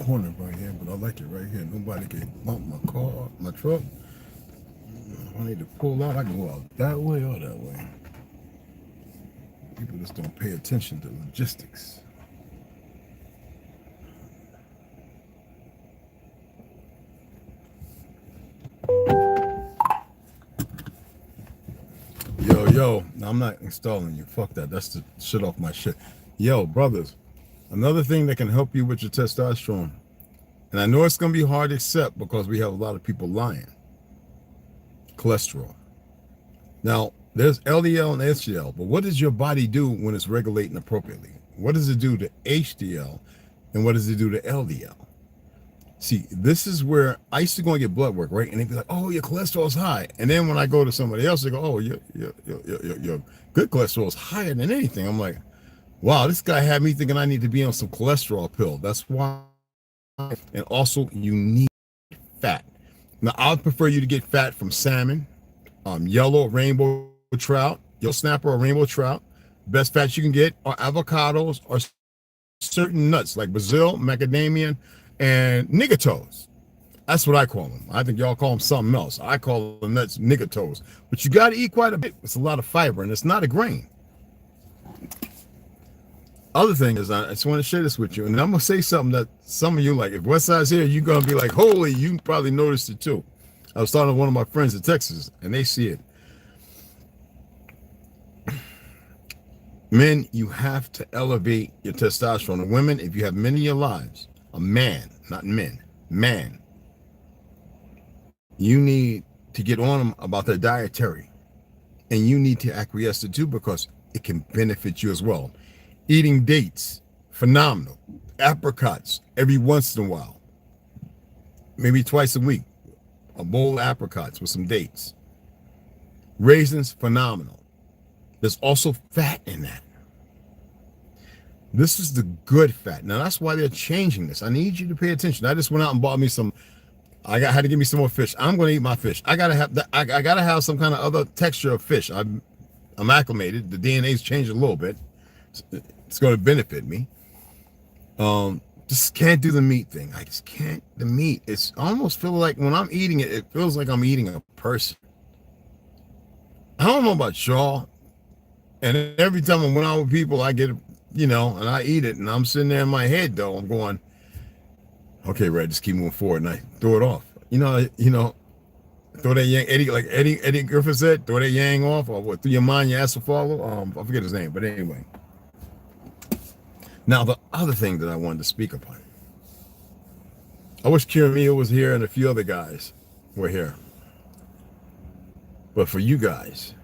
corner right here, but I like it right here. Nobody can bump my car, my truck. If I need to pull out, I can go out that way or that way. People just don't pay attention to logistics. Yo, I'm not installing you. Fuck that. That's the shit off my shit. Yo, brothers, another thing that can help you with your testosterone, and I know it's going to be hard to accept because we have a lot of people lying. Cholesterol. Now, there's LDL and HDL, but what does your body do when it's regulating appropriately? What does it do to HDL, and what does it do to LDL? See, this is where I used to go and get blood work, right? And they'd be like, "Oh, your cholesterol's high." And then when I go to somebody else, they go, "Oh, your good cholesterol is higher than anything." I'm like, wow, this guy had me thinking I need to be on some cholesterol pill. That's why. And also, you need fat. Now, I would prefer you to get fat from salmon, yellow rainbow trout, yellow snapper or rainbow trout. Best fats you can get are avocados or certain nuts like Brazil, macadamia, and nigger toes. That's what I call them. I think y'all call them something else. I call them nuts nigger toes. But you got to eat quite a bit. It's a lot of fiber, and it's not a grain. Other thing is, I just want to share this with you, and I'm going to say something that some of you, like, if West Side's here, you're going to be like, holy, you probably noticed it too. I was talking to one of my friends in Texas, and they see it. Men, you have to elevate your testosterone. And women, if you have men in your lives, a man, not men, man, you need to get on them about their dietary. And you need to acquiesce to too, because it can benefit you as well. Eating dates, phenomenal. Apricots every once in a while, maybe twice a week, a bowl of apricots with some dates. Raisins, phenomenal. There's also fat in that. This is the good fat. Now that's why they're changing this. I need you to pay attention. I just went out and bought me some. Had to give me some more fish. I'm going to eat my fish. I gotta have that. I gotta have some kind of other texture of fish. I'm acclimated. The DNA's changed a little bit. It's going to benefit me. Just can't do the meat thing. I just can't. The meat. It's almost feel like when I'm eating it, it feels like I'm eating a person. I don't know about y'all. And every time I went out with people, I get, and I eat it, and I'm sitting there in my head though. I'm going, okay, Red, just keep moving forward, and I throw it off. Throw that yang, Eddie Griffin said, throw that yang off, or what? Through your mind, your ass will follow. I forget his name, but anyway. Now, the other thing that I wanted to speak upon. I wish Kiramia was here and a few other guys were here. But for you guys,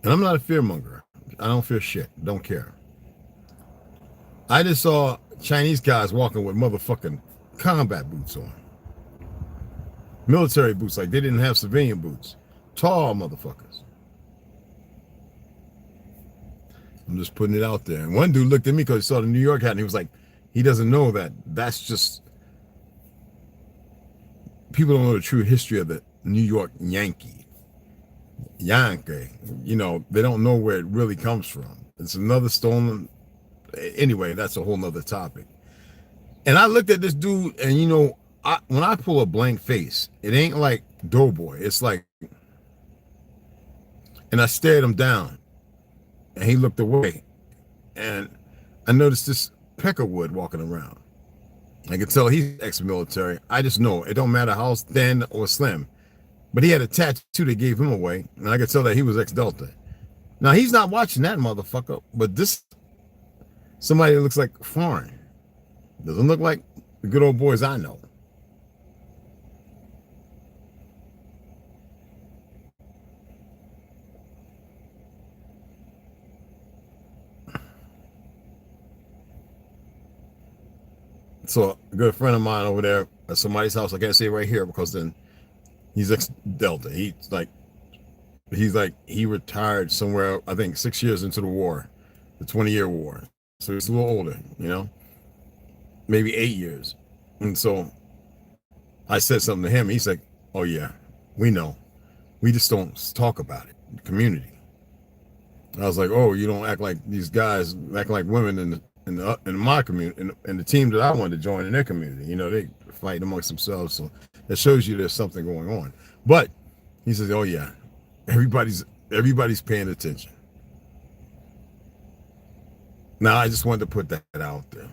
and I'm not a fearmonger. I don't fear shit. Don't care. I just saw Chinese guys walking with motherfucking combat boots on. Military boots, like they didn't have civilian boots. Tall motherfuckers. I'm just putting it out there. And one dude looked at me because he saw the New York hat and he was like, he doesn't know that. That's just, people don't know the true history of the New York Yankee. They don't know where it really comes from. It's another stolen. Anyway, that's a whole nother topic. And I looked at this dude and, when I pull a blank face, it ain't like Doughboy. It's like, and I stared him down. And he looked away, and I noticed this Peckerwood walking around. I could tell he's ex-military. I just know it don't matter how thin or slim, but he had a tattoo that gave him away, and I could tell that he was ex-Delta. Now he's not watching that motherfucker, but this somebody that looks like foreign. Doesn't look like the good old boys I know. So a good friend of mine over there at somebody's house, I can't say right here because then he's ex-Delta. He retired somewhere, I think 6 years into the war, the 20-year war. So he's a little older, maybe 8 years. And so I said something to him. He's like, oh yeah, we know. We just don't talk about it, the community. I was like, oh, you don't act like these guys act like women in my community, in the team that I wanted to join in their community. You know, they fight amongst themselves, so that shows you there's something going on. But he says, "Oh yeah, everybody's paying attention." Now I just wanted to put that out there.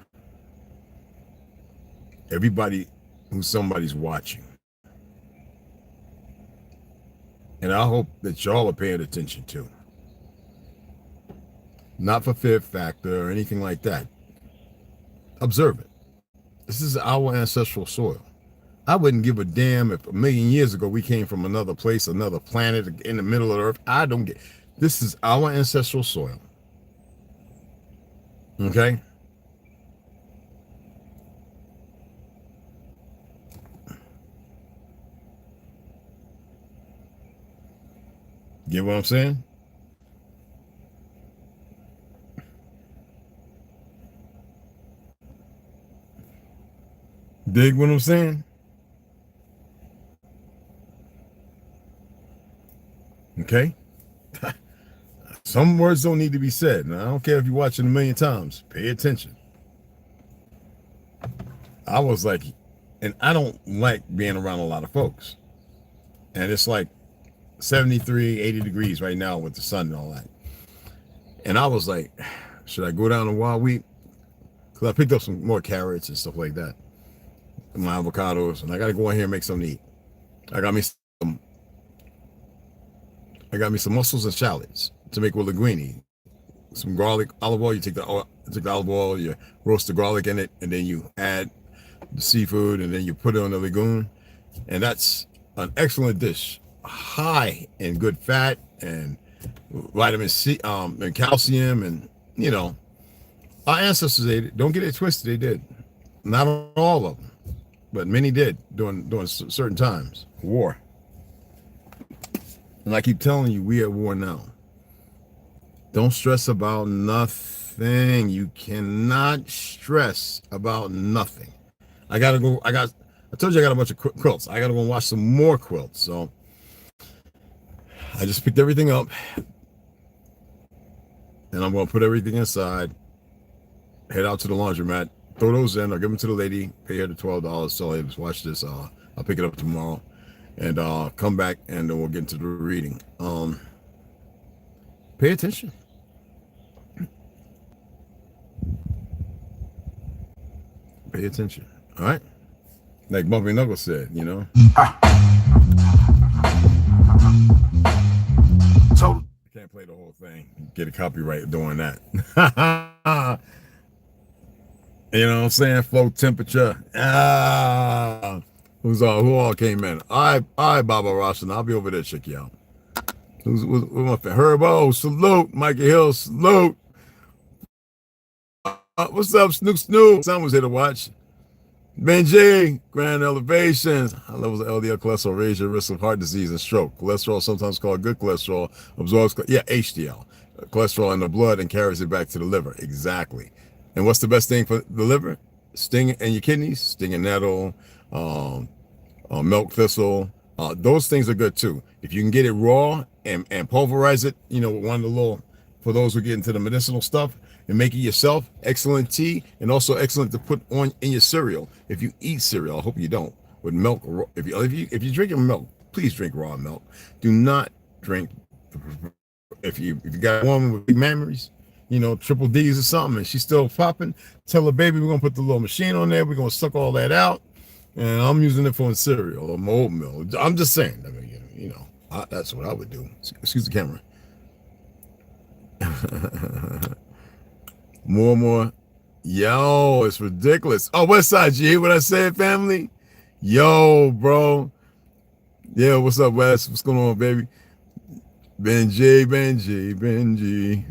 Everybody who somebody's watching, and I hope that y'all are paying attention too. Not for fear factor or anything like that. Observe it. This is our ancestral soil. I wouldn't give a damn if a million years ago we came from another place, another planet in the middle of the earth. I don't get. This is our ancestral soil. Okay? Get what I'm saying? Dig what I'm saying? Okay? Some words don't need to be said. Now, I don't care if you're watching a million times. Pay attention. I was like, and I don't like being around a lot of folks. And it's like 73, 80 degrees right now with the sun and all that. And I was like, should I go down to Wild Wheat? Because I picked up some more carrots and stuff like that. And my avocados. And I got to go in here and make something to eat. I got me some mussels and shallots to make with linguine. Some garlic, olive oil. You take the olive oil, you roast the garlic in it, and then you add the seafood, and then you put it on the legume. And that's an excellent dish. High in good fat and vitamin C, and calcium, and you know, our ancestors did. Don't get it twisted. They did. Not all of them, but many did during certain times. War. And I keep telling you, we are at war now. Don't stress about nothing. You cannot stress about nothing. I told you I got a bunch of quilts. I gotta go and wash some more quilts. So I just picked everything up, and I'm gonna put everything inside, head out to the laundromat, throw those in, I'll give them to the lady, pay her the $12, tell her, hey, watch this, I'll pick it up tomorrow, and come back, and then we'll get into the reading. Pay attention. Pay attention. All right? Like Bumpy Knuckles said, you know? I can't play the whole thing. Get a copyright doing that. You know what I'm saying? Flow temperature. Who all came in? All right, Baba Roshan. I'll be over there to check you out. Who's my friend? Herbo, salute. Mikey Hill, salute. What's up, Snoop? Someone's here to watch. Benji, Grand Elevations. High levels of LDL cholesterol raise your risk of heart disease and stroke. Cholesterol, sometimes called good cholesterol, absorbs, HDL, cholesterol in the blood and carries it back to the liver. Exactly. And what's the best thing for the liver? Sting and your kidneys, stinging nettle, milk thistle. Those things are good too. If you can get it raw and pulverize it, you know, with one of the little, for those who get into the medicinal stuff, and make it yourself, excellent tea, and also excellent to put on in your cereal. If you eat cereal, I hope you don't, with milk. If you're drinking milk, please drink raw milk. Do not drink. If you got a woman with big memories, you know, triple D's or something, and she's still popping, tell her, baby, we're gonna put the little machine on there. We're gonna suck all that out, and I'm using it for cereal or my oatmeal. I'm just saying. I mean, you know, that's what I would do. Excuse the camera. More. Yo, it's ridiculous. Oh, West Side, you hear what I said, family? Yo, bro. Yeah, what's up, Wes? What's going on, baby? Benji.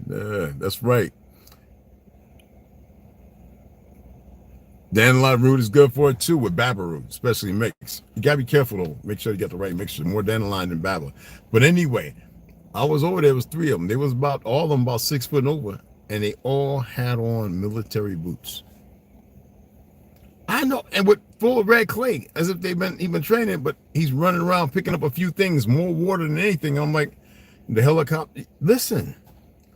Yeah, that's right. Dandelion root is good for it too, with baba root, especially mixed. You gotta be careful though. Make sure you get the right mixture. More dandelion than baba. But anyway, I was over there. It was 3 of them. They was all of them about 6 foot and over. And they all had on military boots. I know, and with full of red clay, as if he's been training, but he's running around picking up a few things, more water than anything. I'm like, the helicopter. Listen,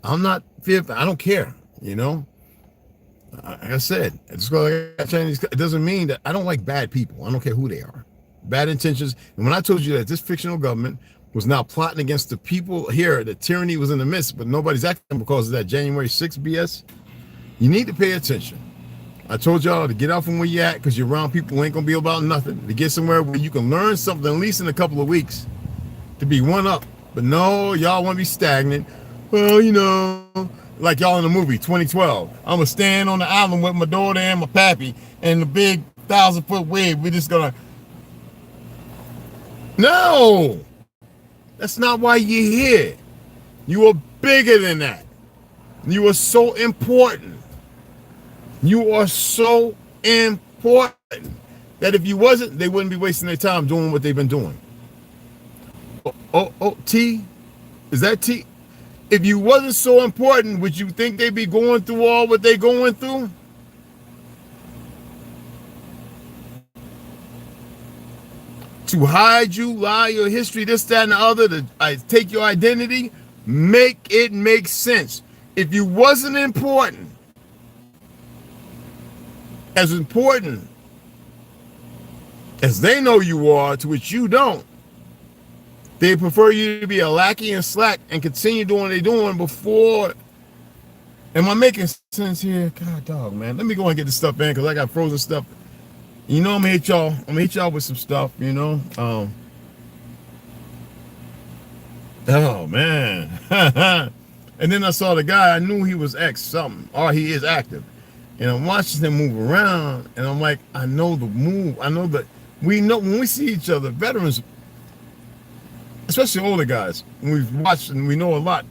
I'm not fearful. I don't care, you know. Like I said, just because I got Chinese, it doesn't mean that I don't like bad people. I don't care who they are. Bad intentions. And when I told you that this fictional government was now plotting against the people here, that tyranny was in the midst, but nobody's acting because of that January 6th BS, you need to pay attention. I told y'all to get out from where you're at because you're around people who ain't going to be about nothing. To get somewhere where you can learn something at least in a couple of weeks to be one up. But no, y'all want to be stagnant. Well, you know, like y'all in the movie 2012. I'm going to stand on the island with my daughter and my pappy and the big 1,000-foot wave. We're just going to... No! That's not why you're here. You are bigger than that. You are so important. You are so important that if you wasn't, they wouldn't be wasting their time doing what they've been doing. T? Is that T? If you wasn't so important, would you think they'd be going through all what they're going through? To hide you, lie your history, this, that, and the other, to take your identity, make it make sense. If you wasn't important as they know you are, to which you don't, they prefer you to be a lackey and slack and continue doing what they're doing before. Am I making sense here? God dog, man. Let me go and get this stuff in because I got frozen stuff. You know I'm gonna hit y'all. I'm gonna hit y'all with some stuff, you know. Oh man. And then I saw the guy, I knew he was ex something, or he is active. And I'm watching him move around, and I'm like, I know the move. I know that we know when we see each other, veterans, especially older guys, when we've watched and we know a lot,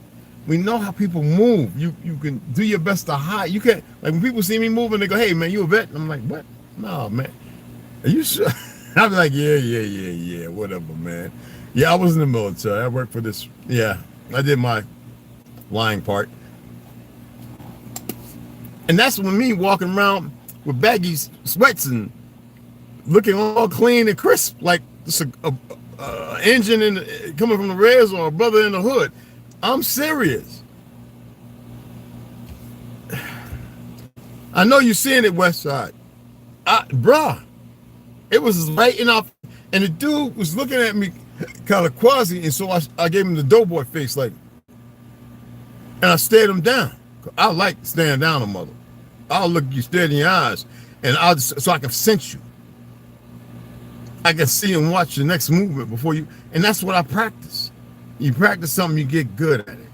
we know how people move. You can do your best to hide. You can't, like when people see me moving, they go, hey man, you a vet? And I'm like, what? No, man. Are you sure? I'm like, yeah, whatever, man. Yeah, I was in the military. I worked for this. Yeah, I did my lying part. And that's when me walking around with baggy sweats and looking all clean and crisp, like it's a engine coming from the res or a brother in the hood. I'm serious. I know you're seeing it, West Side. Bruh, it was right in off, and the dude was looking at me kind of quasi, and so I gave him the doughboy face, like, and I stared him down. I like staring down a mother. I'll look you straight in your eyes, and so I can sense you. I can see and watch the next movement before you, and that's what I practice. You practice something, you get good at it.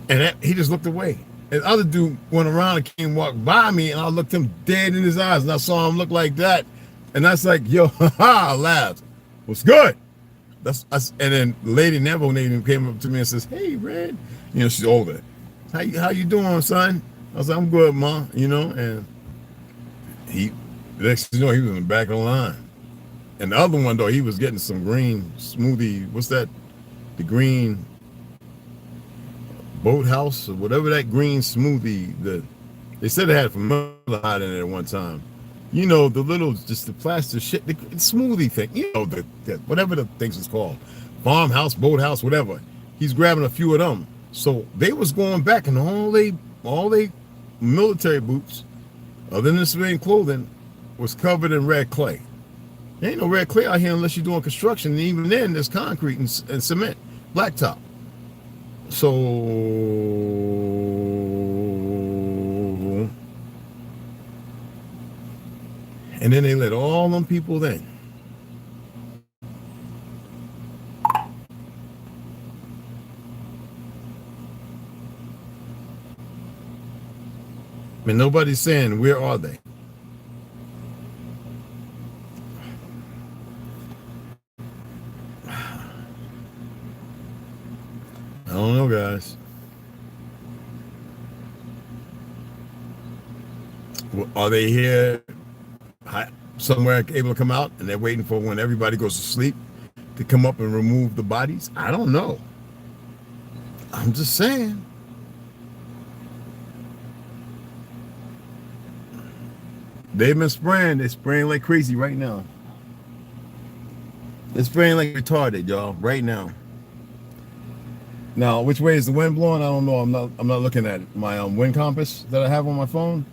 And he just looked away. And the other dude went around and came walked by me, and I looked him dead in his eyes, and I saw him look like that, and that's like, yo, I laughed. What's good? And then the lady Neville came up to me and says, hey, Red, you know, she's older. How you doing, son? I was like, I'm good, Ma, you know, and the next thing you know, he was in the back of the line. And the other one, though, he was getting some green smoothie. What's that? The green boathouse or whatever that green smoothie. They said it had formaldehyde in it at one time. You know, the little, just the plastic shit, the smoothie thing. You know, whatever the things is called. Farmhouse, boathouse, whatever. He's grabbing a few of them. So they was going back, and all they military boots, other than civilian clothing, was covered in red clay. There ain't no red clay out here unless you're doing construction, and even then there's concrete and cement, blacktop. So, and then they let all them people in. And nobody's saying, where are they? I don't know, guys. Are they here somewhere able to come out, and they're waiting for when everybody goes to sleep to come up and remove the bodies? I don't know. I'm just saying. They've been spraying. They're spraying like crazy right now. They're spraying like retarded, y'all, right now. Now, which way is the wind blowing? I don't know. I'm not looking at my wind compass that I have on my phone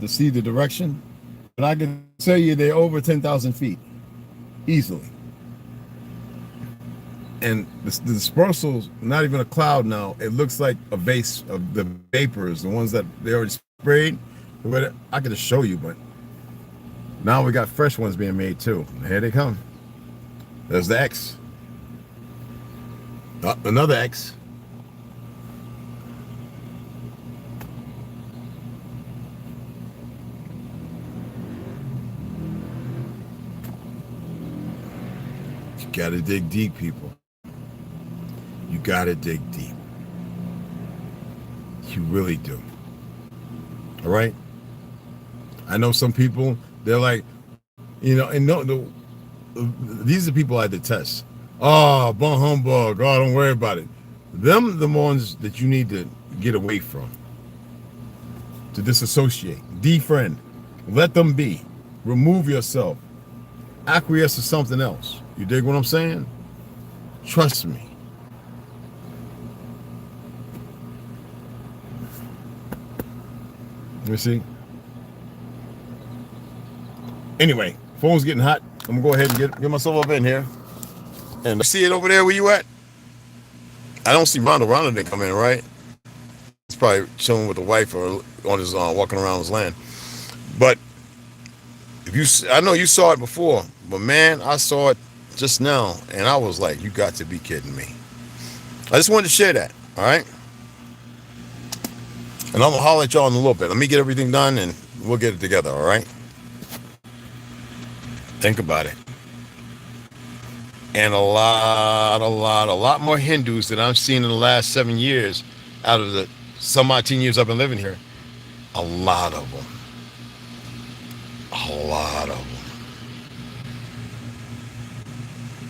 to see the direction. But I can tell you they're over 10,000 feet easily. And the dispersal's not even a cloud now. It looks like a vase of the vapors, the ones that they already sprayed. But I could just show you, but now we got fresh ones being made too. Here they come. There's the X. Another X. You gotta dig deep, people. You gotta dig deep. You really do. All right? I know some people, they're like, you know, and no, these are people I detest. Oh, bon humbug. Oh, don't worry about it. Them the ones that you need to get away from. To disassociate. Defriend. Let them be. Remove yourself. Acquiesce to something else. You dig what I'm saying? Trust me. Let me see. Anyway, phone's getting hot. I'm gonna go ahead and get myself up in here. And see it over there where you at? I don't see Rondo. Rondo didn't come in, right? He's probably chilling with the wife or on his walking around his land. But if you, I know you saw it before, but man, I saw it just now, and I was like, you got to be kidding me. I just wanted to share that, all right? And I'm gonna holler at y'all in a little bit. Let me get everything done, and we'll get it together, all right? Think about it. And a lot more Hindus that I've seen in the last 7 years out of the some odd 10 years I've been living here. A lot of them.